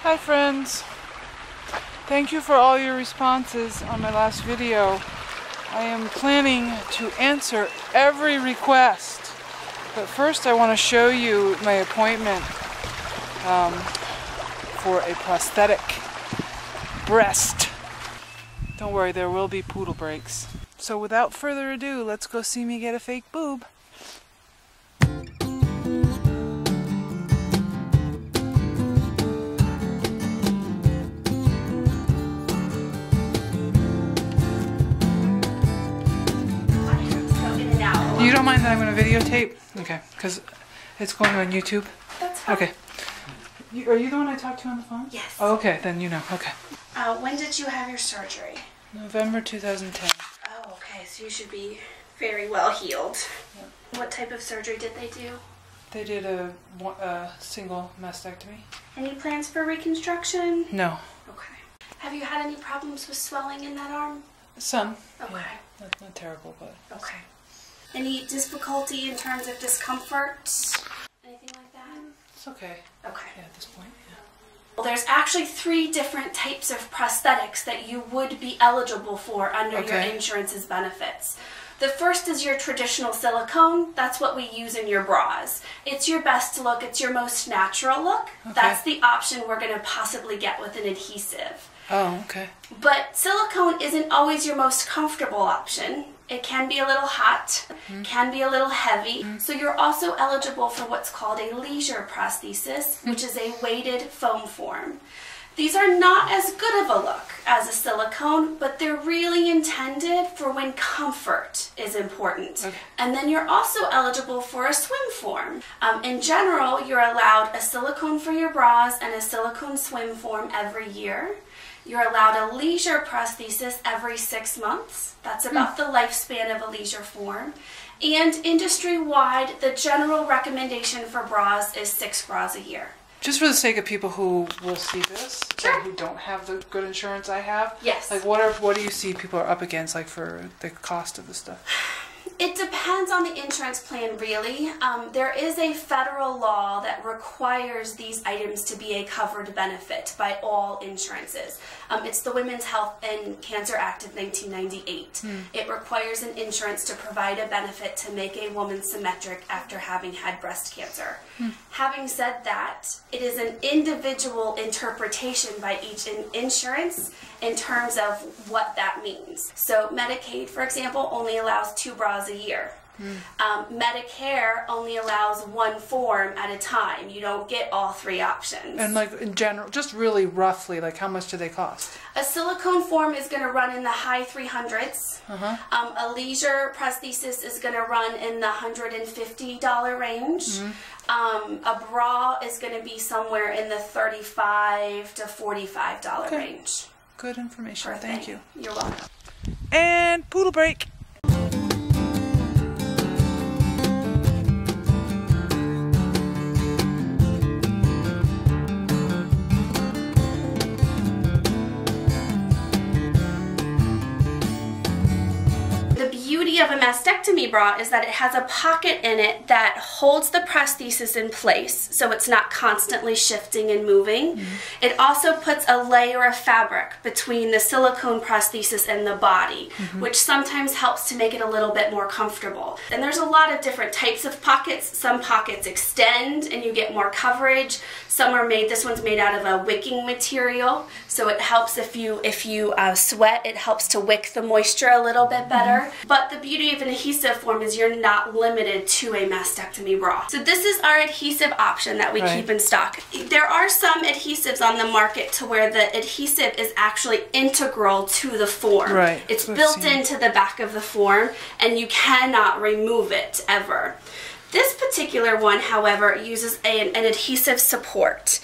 Hi friends, thank you for all your responses on my last video. I am planning to answer every request, but first I want to show you my appointment for a prosthetic breast. Don't worry, there will be poodle breaks. So without further ado, let's go see me get a fake boob. You don't mind that I'm going to videotape? Okay, because it's going on YouTube? That's fine. Okay. Are you the one I talked to on the phone? Yes. Oh, okay, then you know. Okay. When did you have your surgery? November 2010. Oh, okay, so you should be very well healed. Yep. What type of surgery did they do? They did a single mastectomy. Any plans for reconstruction? No. Okay. Have you had any problems with swelling in that arm? Some. Okay. Yeah, not terrible, but... Okay. Any difficulty in terms of discomfort? Anything like that? It's okay. Okay. Yeah, at this point, yeah. Well, there's actually 3 different types of prosthetics that you would be eligible for under your insurance's benefits. The first is your traditional silicone. That's what we use in your bras. It's your best look. It's your most natural look. Okay. That's the option we're going to possibly get with an adhesive. Oh, okay. But silicone isn't always your most comfortable option. It can be a little hot, can be a little heavy. So you're also eligible for what's called a Kalisher prosthesis, which is a weighted foam form. These are not as good of a look as a silicone, but they're really intended for when comfort is important. Okay. And then you're also eligible for a swim form. In general, you're allowed a silicone for your bras and a silicone swim form every year. You're allowed a Kalisher prosthesis every 6 months. That's about the lifespan of a Kalisher form. And industry-wide, the general recommendation for bras is 6 bras a year. Just for the sake of people who will see this, sure, who don't have the good insurance I have, yes. Like what do you see people are up against, like for the cost of the stuff? It depends on the insurance plan, really. There is a federal law that requires these items to be a covered benefit by all insurances. It's the Women's Health and Cancer Act of 1998. It requires an insurance to provide a benefit to make a woman symmetric after having had breast cancer. Having said that, it is an individual interpretation by each insurance in terms of what that means. So Medicaid, for example, only allows 2 bras a year. Medicare only allows 1 form at a time. You don't get all 3 options. And like in general, just really roughly, like how much do they cost? A silicone form is going to run in the high 300s. A Kalisher prosthesis is going to run in the $150 range. A bra is going to be somewhere in the $35 to $45 range. Good information. Thank you. You're welcome. And poodle break. Of a mastectomy bra is that it has a pocket in it that holds the prosthesis in place so it's not constantly shifting and moving. It also puts a layer of fabric between the silicone prosthesis and the body, which sometimes helps to make it a little bit more comfortable. And there's a lot of different types of pockets. Some pockets extend and you get more coverage. Some are made, this one's made out of a wicking material, so it helps if you sweat, it helps to wick the moisture a little bit better. But the beauty of an adhesive form is you're not limited to a mastectomy bra. So this is our adhesive option that we keep in stock. There are some adhesives on the market to where the adhesive is actually integral to the form. Right. It's built into the back of the form and you cannot remove it ever. This particular one, however, uses an adhesive support,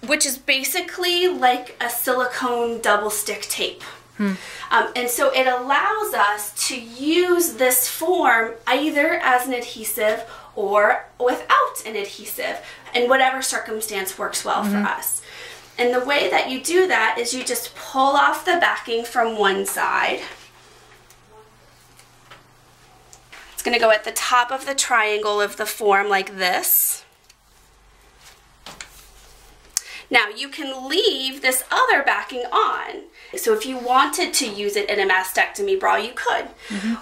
which is basically like a silicone double stick tape. And so it allows us to use this form either as an adhesive or without an adhesive, in whatever circumstance works well for us. And the way that you do that is you just pull off the backing from one side. It's going to go at the top of the triangle of the form like this. Now you can leave this other backing on. So if you wanted to use it in a mastectomy bra, you could.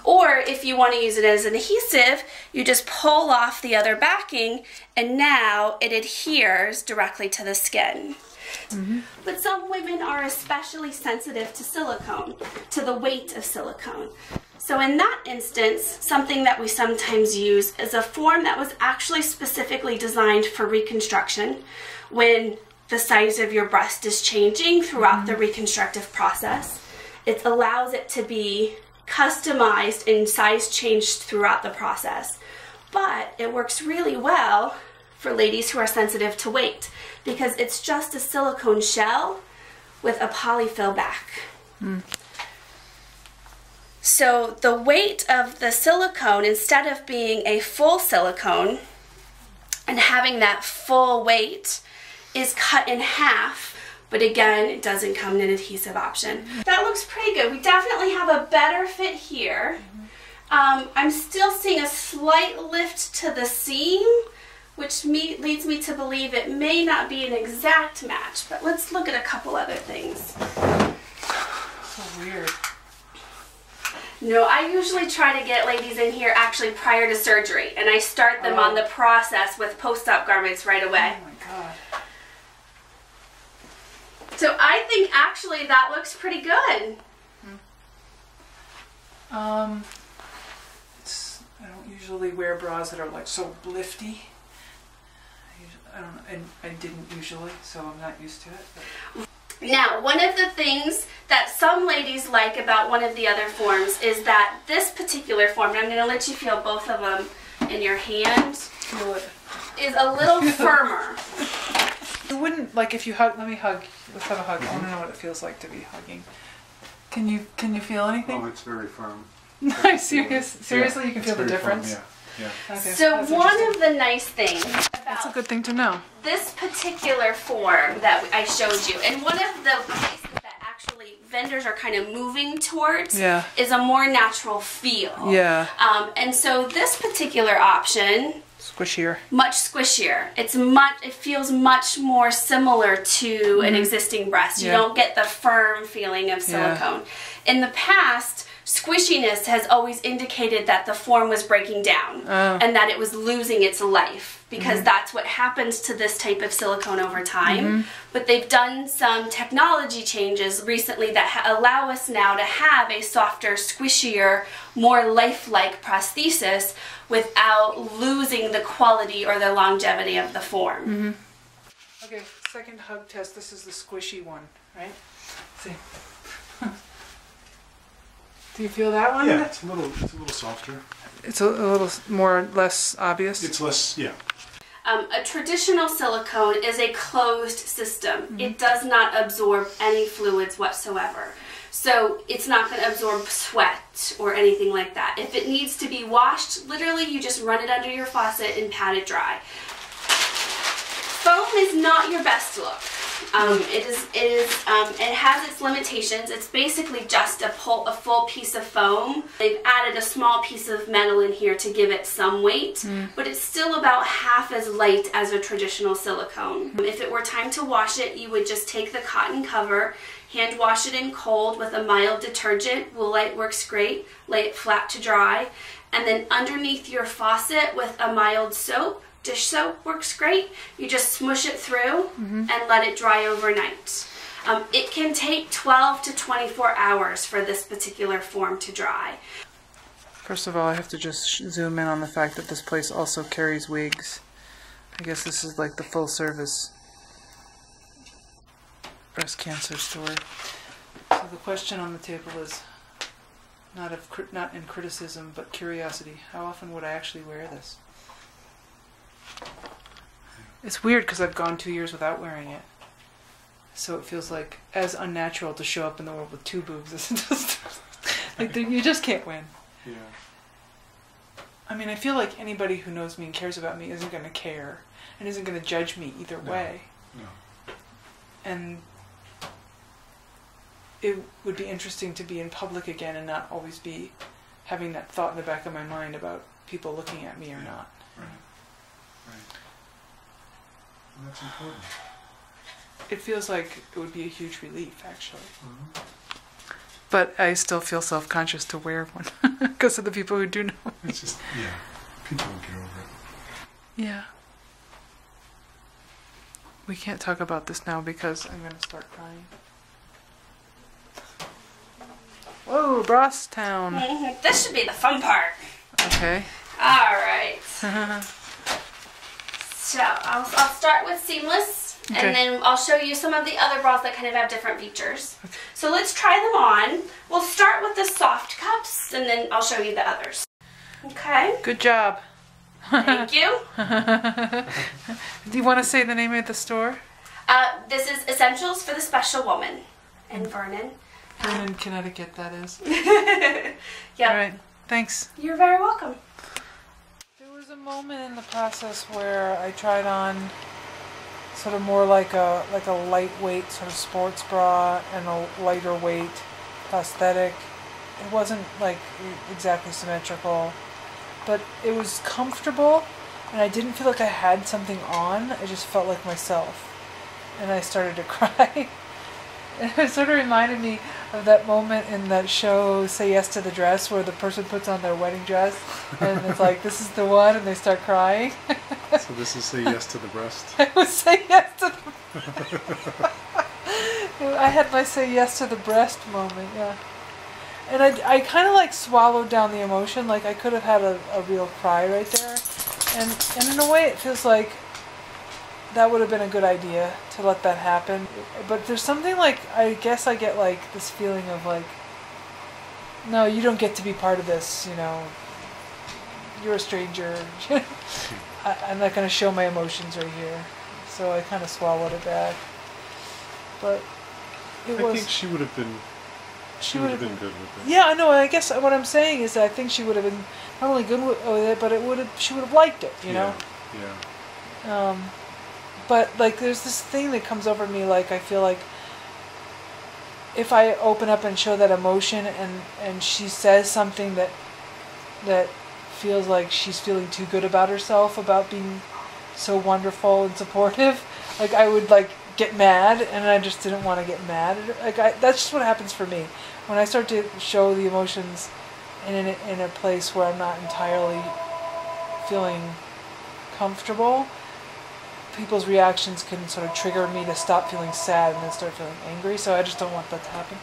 Or if you want to use it as an adhesive, you just pull off the other backing and now it adheres directly to the skin. But some women are especially sensitive to silicone, to the weight of silicone. So in that instance, something that we sometimes use is a form that was actually specifically designed for reconstruction when the size of your breast is changing throughout the reconstructive process. It allows it to be customized and size changed throughout the process. But it works really well for ladies who are sensitive to weight because it's just a silicone shell with a polyfill back. So the weight of the silicone, instead of being a full silicone and having that full weight, is cut in half, but again, it doesn't come in an adhesive option. That looks pretty good. We definitely have a better fit here. I'm still seeing a slight lift to the seam, which leads me to believe it may not be an exact match, but let's look at a couple other things. So weird. No, I usually try to get ladies in here actually prior to surgery, and I start them on the process with post-op garments right away. Oh my God. So I think actually that looks pretty good. I don't usually wear bras that are like so lifty. I don't know, and I didn't usually, so I'm not used to it. But. Now, one of the things that some ladies like about one of the other forms is that this particular form, and I'm going to let you feel both of them in your hand, Feel it. is a little firmer. You wouldn't, like if you hug, let me hug, let's have a hug. I want to know what it feels like to be hugging. Can you feel anything? Oh, it's very firm. Nice, seriously, Yeah, you can feel the difference? Firm, yeah. Okay, So one of the nice things that's a about good thing to know. this particular form that I showed you, and one of the places that actually vendors are kind of moving towards is a more natural feel. Yeah. And so this particular option, Squishier. much squishier. It feels much more similar to an existing breast. You don't get the firm feeling of silicone. In the past, squishiness has always indicated that the form was breaking down and that it was losing its life, because that's what happens to this type of silicone over time. But they've done some technology changes recently that allow us now to have a softer, squishier, more lifelike prosthesis without losing the quality or the longevity of the form. Okay, second hug test. This is the squishy one, right? Let's see. Do you feel that one? Yeah, it's a little softer. It's a little more, less obvious? It's less, yeah. A traditional silicone is a closed system. It does not absorb any fluids whatsoever. So it's not going to absorb sweat or anything like that. If it needs to be washed, literally you just run it under your faucet and pat it dry. Foam is not your best look. It has its limitations. It's basically just a full piece of foam. They've added a small piece of metal in here to give it some weight, but it's still about half as light as a traditional silicone. If it were time to wash it, you would just take the cotton cover, hand wash it in cold with a mild detergent. Woolite works great. Lay it flat to dry. And then underneath your faucet with a mild soap, dish soap works great. You just smush it through and let it dry overnight. It can take 12 to 24 hours for this particular form to dry. First of all, I have to just zoom in on the fact that this place also carries wigs. I guess this is like the full service breast cancer store. So the question on the table is not in criticism, but curiosity. How often would I actually wear this? It's weird because I've gone 2 years without wearing it. So it feels like as unnatural to show up in the world with two boobs as it does. Like you just can't win. Yeah. I mean, I feel like anybody who knows me and cares about me isn't going to care and isn't going to judge me either way. No. And it would be interesting to be in public again and not always be having that thought in the back of my mind about people looking at me or not. Right. Right. Well, that's important. it feels like it would be a huge relief, actually. But I still feel self-conscious to wear one because of the people who do know. It's just, yeah, people will get over it. Yeah. We can't talk about this now because I'm going to start crying. Whoa, Bros Town. This should be the fun part. Okay. All right. So I'll start with seamless, Okay. and then I'll show you some of the other bras that kind of have different features. Okay. So let's try them on. We'll start with the soft cups, and then I'll show you the others. Okay. Good job. Thank you. Do you want to say the name of the store? This is Essentials for the Special Woman in Vernon. Vernon, Connecticut, that is. Yep. All right. Thanks. You're very welcome. There was a moment in the process where I tried on sort of more like a lightweight sort of sports bra and a lighter weight prosthetic. It wasn't like exactly symmetrical, but it was comfortable, and I didn't feel like I had something on. I just felt like myself, and I started to cry. And it sort of reminded me of that moment in that show, Say Yes to the Dress, where the person puts on their wedding dress, and it's like, this is the one, and they start crying. So this is Say Yes to the Breast? I would say yes to the... I had my say yes to the breast moment, yeah. And I kind of like swallowed down the emotion, like I could have had a real cry right there. And in a way it feels like that would have been a good idea to let that happen. But there's something like, I guess I get like this feeling of like, no, you don't get to be part of this, you know. You're a stranger. I'm not going to show my emotions right here. So I kind of swallowed it back. But it was... I think she would have been... She would have been good with it. Yeah, I know. I guess what I'm saying is that I think she would have been not only good with it, but she would have liked it, you know? Yeah. But, like, there's this thing that comes over me, like, I feel like if I open up and show that emotion and she says something that feels like she's feeling too good about herself, about being so wonderful and supportive, like, I would, like, get mad, and I just didn't want to get mad. Like, that's just what happens for me. When I start to show the emotions in a place where I'm not entirely feeling comfortable, people's reactions can sort of trigger me to stop feeling sad and then start feeling angry, so I just don't want that to happen.